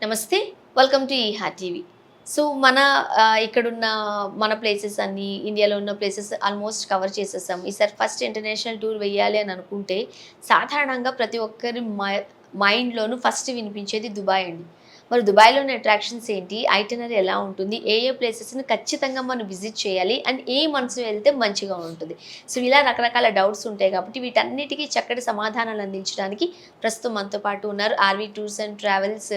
నమస్తే. Welcome to Eeha TV. So, ఇక్కడున్న మన ప్లేసెస్ అన్నీ, ఇండియాలో ఉన్న ప్లేసెస్ ఆల్మోస్ట్ కవర్ చేసేసాం. ఈసారి ఫస్ట్ ఇంటర్నేషనల్ టూర్ వెయ్యాలి అని అనుకుంటే, సాధారణంగా ప్రతి ఒక్కరి మైండ్‌లోనూ ఫస్ట్ వినిపించేది దుబాయ్ అండి. మరి దుబాయ్‌లోని అట్రాక్షన్స్ ఏంటి? ఐటినరీ ఎలా ఉంటుంది? ఏ ఏ ప్లేసెస్‌ని ఖచ్చితంగా మనం విజిట్ చేయాలి? అండ్ ఏ మంత్స్‌లో వెళ్తే మంచిగా ఉంటుంది? సో, ఇలా రకరకాల డౌట్స్ ఉంటాయి కాబట్టి వీటన్నిటికి చక్కటి సమాధానాలు అందించడానికి ప్రస్తుతం మనతో పాటు ఉన్నారు R V tours and travels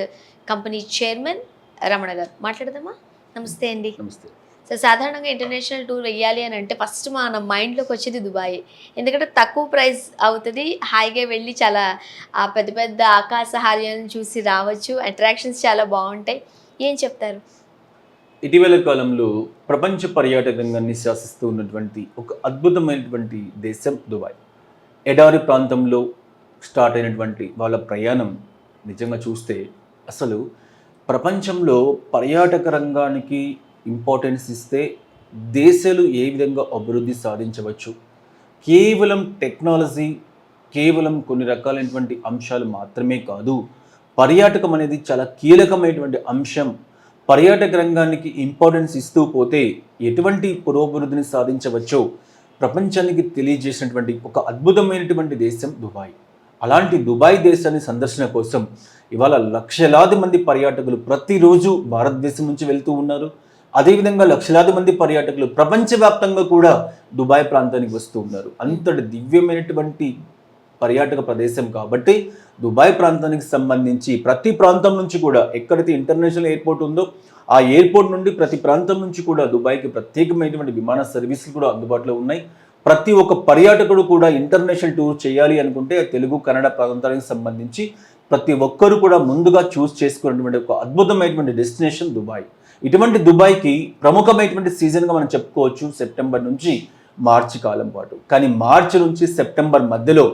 company chairman Ramana గారు. మాట్లాడదామా? నమస్తే అండి. నమస్తే. సో, సాధారణంగా ఇంటర్నేషనల్ టూర్ వెయ్యాలి అని అంటే ఫస్ట్ మన మైండ్‌లోకి వచ్చేది దుబాయే. ఎందుకంటే తక్కువ ప్రైస్ అవుతది. హాయిగా వెళ్ళి చాలా పెద్ద పెద్ద ఆకాశ హార్యాలను చూసి రావచ్చు. అట్రాక్షన్స్ చాలా బావుంటాయి. ఏం చెప్తారు? ఇటీవల కాలంలో ప్రపంచ పర్యాటక రంగాన్ని శాసిస్తూ ఉన్నటువంటి ఒక అద్భుతమైనటువంటి దేశం దుబాయ్. ఎడారి ప్రాంతంలో స్టార్ట్ అయినటువంటి వాళ్ళ ప్రయాణం నిజంగా చూస్తే అసలు ప్రపంచంలో పర్యాటక రంగానికి ఇంపార్టెన్స్ ఇస్తే దేశాలు ఏ విధంగా అభివృద్ధి సాధించవచ్చు, కేవలం టెక్నాలజీ, కేవలం కొన్ని రకాలైనటువంటి అంశాలు మాత్రమే కాదు, పర్యాటకం అనేది చాలా కీలకమైనటువంటి అంశం. పర్యాటక రంగానికి ఇంపార్టెన్స్ ఇస్తూ పోతే ఎటువంటి పురోభివృద్ధిని సాధించవచ్చో ప్రపంచానికి తెలియజేసినటువంటి ఒక అద్భుతమైనటువంటి దేశం దుబాయ్. అలాంటి దుబాయ్ దేశాన్ని సందర్శన కోసం ఇవాళ లక్షలాది మంది పర్యాటకులు ప్రతిరోజు భారతదేశం నుంచి వెళ్తూ ఉన్నారు. అదేవిధంగా లక్షలాది మంది పర్యాటకులు ప్రపంచవ్యాప్తంగా కూడా దుబాయ్ ప్రాంతానికి వస్తూ ఉన్నారు. అంతటి దివ్యమైనటువంటి పర్యాటక ప్రదేశం కాబట్టి దుబాయ్ ప్రాంతానికి సంబంధించి ప్రతి ప్రాంతం నుంచి కూడా ఎక్కడైతే ఇంటర్నేషనల్ ఎయిర్పోర్ట్ ఉందో ఆ ఎయిర్పోర్ట్ నుండి ప్రతి ప్రాంతం నుంచి కూడా దుబాయ్కి ప్రత్యేకమైనటువంటి విమాన సర్వీసులు కూడా అందుబాటులో ఉన్నాయి. ప్రతి ఒక్క పర్యాటకుడు కూడా ఇంటర్నేషనల్ టూర్ చేయాలి అనుకుంటే తెలుగు కన్నడ ప్రాంతానికి సంబంధించి ప్రతి ఒక్కరు కూడా ముందుగా చూస్ చేసుకున్నటువంటి ఒక అద్భుతమైనటువంటి డెస్టినేషన్ దుబాయ్. ఇటువంటి దుబాయ్కి ప్రముఖమైనటువంటి సీజన్గా మనం చెప్పుకోవచ్చు సెప్టెంబర్ నుంచి మార్చి కాలం పాటు. కానీ మార్చి నుంచి సెప్టెంబర్ మధ్యలో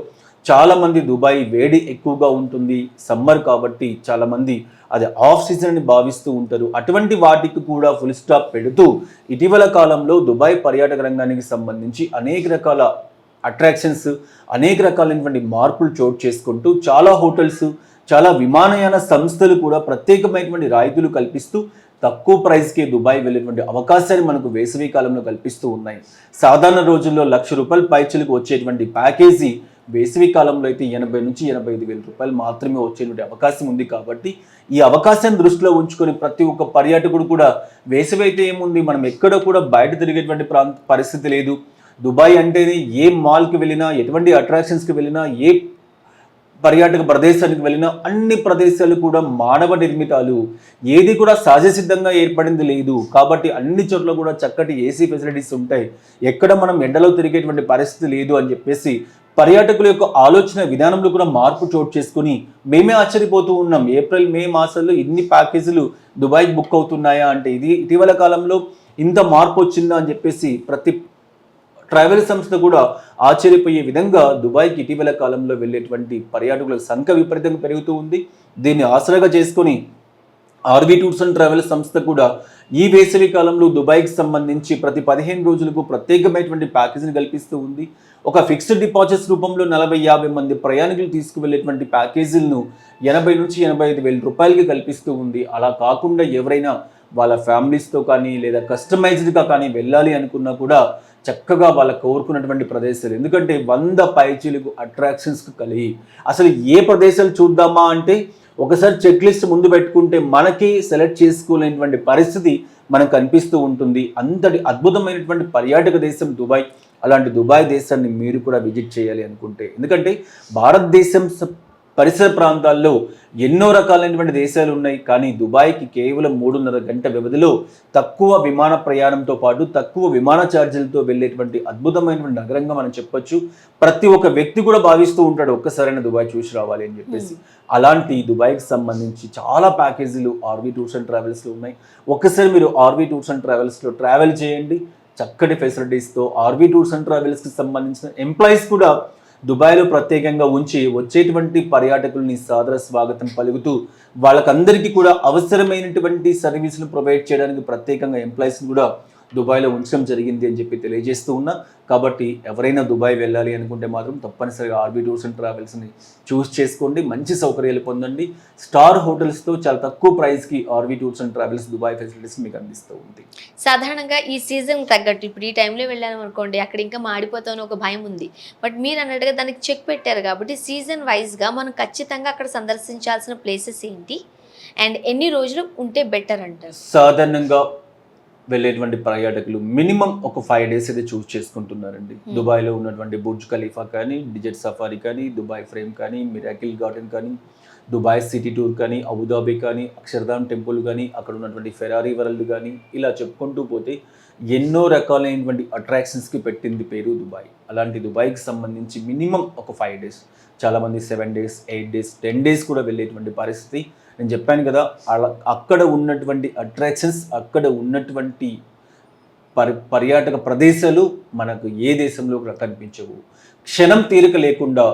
చాలామంది దుబాయ్ వేడి ఎక్కువగా ఉంటుంది, సమ్మర్ కాబట్టి చాలామంది అది ఆఫ్ సీజన్ అని భావిస్తూ ఉంటారు. అటువంటి వాటికి కూడా ఫుల్ స్టాప్ పెడుతూ ఇటీవల కాలంలో దుబాయ్ పర్యాటక రంగానికి సంబంధించి అనేక రకాల అట్రాక్షన్స్, అనేక రకాలైనటువంటి మార్పులు చోటు చేసుకుంటూ చాలా హోటల్స్, చాలా విమానయాన సంస్థలు కూడా ప్రత్యేకమైనటువంటి రాయితీలు కల్పిస్తూ తక్కువ ప్రైస్కి దుబాయ్ వెళ్ళేటువంటి అవకాశాన్ని మనకు వేసవి కాలంలో కల్పిస్తూ ఉన్నాయి. సాధారణ రోజుల్లో ₹1,00,000 పైచలకు వచ్చేటువంటి ప్యాకేజీ వేసవి కాలంలో అయితే 80 నుంచి 85 వేల రూపాయలు మాత్రమే వచ్చేటువంటి అవకాశం ఉంది. కాబట్టి ఈ అవకాశాన్ని దృష్టిలో ఉంచుకొని ప్రతి ఒక్క పర్యాటకుడు కూడా వేసవి అయితే ఏముంది, మనం ఎక్కడ కూడా బయట తిరిగేటువంటి పరిస్థితి లేదు. దుబాయ్ అంటేనే ఏ మాల్కి వెళ్ళినా, ఎటువంటి అట్రాక్షన్స్కి వెళ్ళినా, ఏ పర్యాటక ప్రదేశానికి వెళ్ళిన అన్ని ప్రదేశాలు కూడా మానవ నిర్మితాలు, ఏది కూడా సహజసిద్ధంగా ఏర్పడింది లేదు. కాబట్టి అన్ని చోట్ల కూడా చక్కటి ఏసీ ఫెసిలిటీస్ ఉంటాయి, ఎక్కడ మనం ఎండలో తిరిగేటువంటి పరిస్థితి లేదు అని చెప్పేసి పర్యాటకుల యొక్క ఆలోచన విధానంలో కూడా మార్పు చోటు చేసుకుని మేమే ఆశ్చర్యపోతూ ఉన్నాం. ఏప్రిల్ మే మాసాల్లో ఇన్ని ప్యాకేజీలు దుబాయ్కి బుక్ అవుతున్నాయా అంటే ఇది ఇటీవల కాలంలో ఇంత మార్పు వచ్చిందా అని చెప్పేసి ప్రతి ట్రావెల్ సంస్థ కూడా ఆశ్చర్యపోయే విధంగా దుబాయ్కి ఇటీవల కాలంలో వెళ్ళేటువంటి పర్యాటకుల సంఖ్య విపరీతంగా పెరుగుతూ ఉంది. దీన్ని ఆసరాగా చేసుకొని ఆర్వి టూర్స్ అండ్ ట్రావెల్స్ సంస్థ కూడా ఈ వేసవి కాలంలో దుబాయ్కి సంబంధించి ప్రతి 15 రోజులకు ప్రత్యేకమైనటువంటి ప్యాకేజీని కల్పిస్తూ ఉంది. ఒక ఫిక్స్డ్ డిపాజిట్స్ రూపంలో 40-50 మంది ప్రయాణికులు తీసుకువెళ్ళేటువంటి ప్యాకేజీలను 80 నుంచి 85 వేల రూపాయలకి కల్పిస్తూ ఉంది. అలా కాకుండా ఎవరైనా వాళ్ళ ఫ్యామిలీస్తో కానీ లేదా కస్టమైజ్డ్గా కానీ వెళ్ళాలి అనుకున్నా కూడా చక్కగా వాళ్ళ కోరుకున్నటువంటి ప్రదేశాలు, ఎందుకంటే 100 పైచీలకు అట్రాక్షన్స్కి కలిగి అసలు ఏ ప్రదేశాలు చూద్దామా అంటే ఒకసారి చెక్ లిస్ట్ ముందు పెట్టుకుంటే మనకి సెలెక్ట్ చేసుకోలేనటువంటి పరిస్థితి మనకు కనిపిస్తూ ఉంటుంది. అంతటి అద్భుతమైనటువంటి పర్యాటక దేశం దుబాయ్. అలాంటి దుబాయ్ దేశాన్ని మీరు కూడా విజిట్ చేయాలి అనుకుంటే, ఎందుకంటే భారతదేశం పరిసర ప్రాంతాల్లో ఎన్నో రకాలైనటువంటి దేశాలు ఉన్నాయి. కానీ దుబాయ్కి కేవలం 3.5 గంట వ్యవధిలో తక్కువ విమాన ప్రయాణంతో పాటు తక్కువ విమాన ఛార్జీలతో వెళ్ళేటువంటి అద్భుతమైనటువంటి నగరంగా మనం చెప్పొచ్చు. ప్రతి ఒక్క వ్యక్తి కూడా భావిస్తూ ఉంటాడు ఒక్కసారైనా దుబాయ్ చూసి రావాలి అని చెప్పేసి. అలాంటి దుబాయ్కి సంబంధించి చాలా ప్యాకేజీలు ఆర్వి టూర్స్ అండ్ ట్రావెల్స్లో ఉన్నాయి. ఒక్కసారి మీరు ఆర్వి టూర్స్ అండ్ ట్రావెల్స్లో ట్రావెల్ చేయండి. చక్కటి ఫెసిలిటీస్తో ఆర్వి టూర్స్ అండ్ ట్రావెల్స్కి సంబంధించిన ఎంప్లాయీస్ కూడా దుబాయ్లో ప్రత్యేకంగా ఉంచి వచ్చేటువంటి పర్యాటకుల్ని సాదర స్వాగతం పలుకుతూ వాళ్ళకందరికీ కూడా అవసరమైనటువంటి సర్వీసులు ప్రొవైడ్ చేయడానికి ప్రత్యేకంగా ఎంప్లాయీస్ని కూడా దుబాయ్లో ఉంచడం జరిగింది అని చెప్పి తెలియజేస్తూ ఉన్నా. కాబట్టి ఎవరైనా దుబాయ్ వెళ్ళాలి అనుకుంటే మాత్రం తప్పనిసరిగా ఆర్బీ టూర్స్ అండ్ ట్రావెల్స్ని చూస్ చేసుకోండి, మంచి సౌకర్యాలు పొందండి. స్టార్ హోటల్స్తో చాలా తక్కువ ప్రైస్కి RB tours and travels Dubai facilities మీకు అందిస్తూ ఉంది. సాధారణంగా ఈ సీజన్ తగ్గట్టు ఇప్పుడు ఈ టైంలో వెళ్ళాను అనుకోండి, అక్కడ ఇంకా మాడిపోతామని ఒక భయం ఉంది. బట్ మీరు అన్నట్టుగా దానికి చెక్ పెట్టారు కాబట్టి సీజన్ వైజ్గా మనం ఖచ్చితంగా అక్కడ సందర్శించాల్సిన ప్లేసెస్ ఏంటి అండ్ ఎన్ని రోజులు ఉంటే బెటర్ అంటారు? సాధారణంగా వెళ్ళేటువంటి పర్యాటకులు మినిమం ఒక 5 days అయితే చూస్ చేసుకుంటున్నారండి. దుబాయ్లో ఉన్నటువంటి బుర్జ్ ఖలీఫా కానీ, డిజర్ట్ సఫారీ కానీ, దుబాయ్ ఫ్రేమ్ కానీ, మిరాకిల్ గార్డెన్ కానీ, దుబాయ్ సిటీ టూర్ కానీ, అబుదాబి కానీ, అక్షర్ధామ్ టెంపుల్ కానీ, అక్కడ ఉన్నటువంటి ఫెరారీ వరల్డ్ కానీ, ఇలా చెప్పుకుంటూ పోతే ఎన్నో రకాలైనటువంటి అట్రాక్షన్స్కి పెట్టింది పేరు దుబాయ్. అలాంటి దుబాయ్కి సంబంధించి మినిమం ఒక 5 days, చాలామంది 7 days, 8 days, 10 days కూడా వెళ్ళేటువంటి పరిస్థితి. నేను చెప్పాను కదా, అలా అక్కడ ఉన్నటువంటి అట్రాక్షన్స్, అక్కడ ఉన్నటువంటి పర్యాటక ప్రదేశాలు మనకు ఏ దేశంలో కూడా కనిపించవు. క్షణం తీరిక లేకుండా,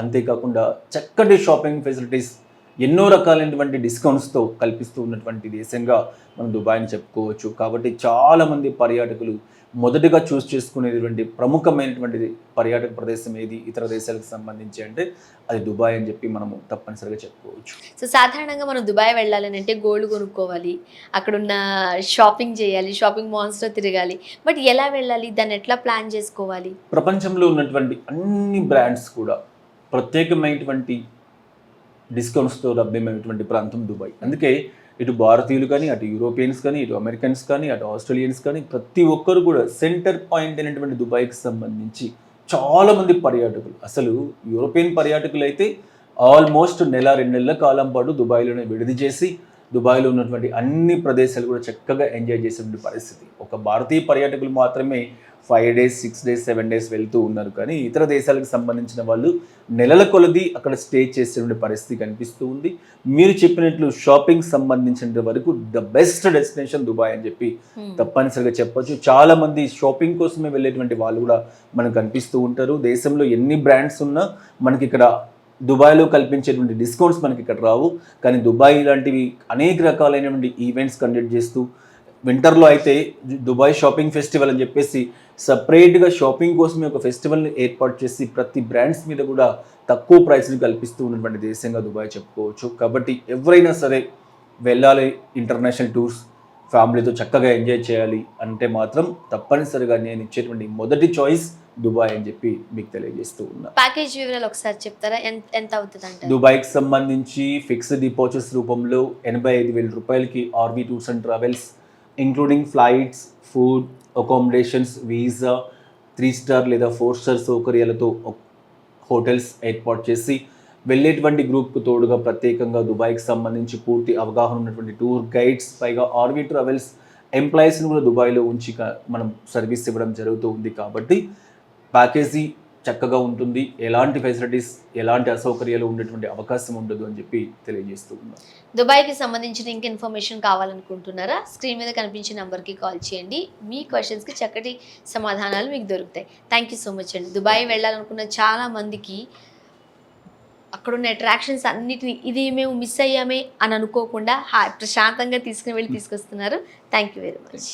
అంతేకాకుండా చక్కటి షాపింగ్ ఫెసిలిటీస్, ఎన్నో రకాలైనటువంటి డిస్కౌంట్స్తో కల్పిస్తూ ఉన్నటువంటి దేశంగా మనం దుబాయ్ని చెప్పుకోవచ్చు. కాబట్టి చాలామంది పర్యాటకులు మొదటగా చూస్ చేసుకునేటువంటి ప్రముఖమైనటువంటి పర్యాటక ప్రదేశం ఏది ఇతర దేశాలకు సంబంధించి అంటే అది దుబాయ్ అని చెప్పి మనము తప్పనిసరిగా చెప్పుకోవచ్చు. సో సాధారణంగా మనం దుబాయ్ వెళ్ళాలని అంటే గోల్డ్ కొనుక్కోవాలి, అక్కడున్న షాపింగ్ చేయాలి, షాపింగ్ మాల్స్లో తిరగాలి. బట్ ఎలా వెళ్ళాలి, దాన్ని ఎట్లా ప్లాన్ చేసుకోవాలి? ప్రపంచంలో ఉన్నటువంటి అన్ని బ్రాండ్స్ కూడా ప్రత్యేకమైనటువంటి డిస్కౌంట్స్తో లభ్యమైనటువంటి ప్రాంతం దుబాయ్. అందుకే ఇటు భారతీయులు కానీ, అటు యూరోపియన్స్ కానీ, ఇటు అమెరికన్స్ కానీ, అటు ఆస్ట్రేలియన్స్ కానీ ప్రతి ఒక్కరు కూడా సెంటర్ పాయింట్ అయినటువంటి దుబాయ్కి సంబంధించి చాలామంది పర్యాటకులు, అసలు యూరోపియన్ పర్యాటకులు అయితే ఆల్మోస్ట్ 1-2 నెలల కాలం పాటు దుబాయ్లోనే విడిది చేసి దుబాయ్లో ఉన్నటువంటి అన్ని ప్రదేశాలు కూడా చక్కగా ఎంజాయ్ చేసేటువంటి పరిస్థితి. ఒక భారతీయ పర్యాటకులు మాత్రమే 5 days, 6 days, 7 days వెళ్తూ ఉన్నారు. కానీ ఇతర దేశాలకు సంబంధించిన వాళ్ళు నెలల కొలది అక్కడ స్టే చేసేటువంటి పరిస్థితి కనిపిస్తూ ఉంది. మీరు చెప్పినట్లు షాపింగ్ సంబంధించిన వరకు ద బెస్ట్ డెస్టినేషన్ దుబాయ్ అని చెప్పి తప్పనిసరిగా చెప్పొచ్చు. చాలా మంది షాపింగ్ కోసమే వెళ్ళేటువంటి వాళ్ళు కూడా మనకు కనిపిస్తూ ఉంటారు. దేశంలో ఎన్ని బ్రాండ్స్ ఉన్నా మనకి ఇక్కడ దుబాయ్లో కల్పించేటువంటి డిస్కౌంట్స్ మనకి ఇక్కడ రావు. కానీ దుబాయ్ లాంటివి అనేక రకాలైనటువంటి ఈవెంట్స్ కండక్ట్ చేస్తూ, వింటర్లో అయితే దుబాయ్ షాపింగ్ ఫెస్టివల్ అని చెప్పేసి సపరేట్గా షాపింగ్ కోసమే ఒక ఫెస్టివల్ని ఏర్పాటు చేసి ప్రతి బ్రాండ్స్ మీద కూడా తక్కువ ప్రైస్ని కల్పిస్తూ ఉన్నటువంటి దేశంగా దుబాయ్ చెప్పుకోవచ్చు. కాబట్టి ఎవరైనా సరే వెళ్ళాలి, ఇంటర్నేషనల్ టూర్స్ ఫ్యామిలీతో చక్కగా ఎంజాయ్ చేయాలి అంటే మాత్రం తప్పనిసరిగా నేను ఇచ్చేటువంటి మొదటి చాయిస్ దుబాయ్ అని చెప్పి మీకు తెలియజేస్తూ ఉన్నా. ప్యాకేజ్ వివరాలు ఒకసారి చెప్తారా, ఎంత అవుతుంది అంటే? దుబాయ్కి సంబంధించి ఫిక్స్డ్ డిపాజిట్స్ రూపంలో 85,000 రూపాయలకి RB tours and travels including flights, food, accommodations, visa, 3 star లేదా 4 star సౌకర్యాలతో హోటల్స్ ఏర్పాటు చేసి వెళ్ళేటువంటి గ్రూప్కు తోడుగా ప్రత్యేకంగా దుబాయ్కి సంబంధించి పూర్తి అవగాహన ఉన్నటువంటి టూర్ గైడ్స్, పైగా ఆర్బీ ట్రావెల్స్ ఎంప్లాయీస్ని కూడా దుబాయ్లో ఉంచి మనం సర్వీస్ ఇవ్వడం జరుగుతూ ఉంది. కాబట్టి ప్యాకేజీ చక్కగా ఉంటుంది, ఎలాంటి ఫెసిలిటీస్, ఎలాంటి అసౌకర్యాలు ఉండేటువంటి అవకాశం ఉండదు అని చెప్పి తెలియజేస్తూ ఉన్నాం. దుబాయ్కి సంబంధించిన ఇంక ఇన్ఫర్మేషన్ కావాలనుకుంటున్నారా? స్క్రీన్ మీద కనిపించే నెంబర్కి కాల్ చేయండి, మీ క్వశ్చన్స్కి చక్కటి సమాధానాలు మీకు దొరుకుతాయి. థ్యాంక్ యూ సో మచ్ అండి. దుబాయ్ వెళ్ళాలనుకున్న చాలా మందికి అక్కడున్న అట్రాక్షన్స్ అన్నిటిని ఇది మేము మిస్ అయ్యామే అని అనుకోకుండా ప్రశాంతంగా తీసుకుని వెళ్ళి తీసుకొస్తున్నారు. Thank you very much.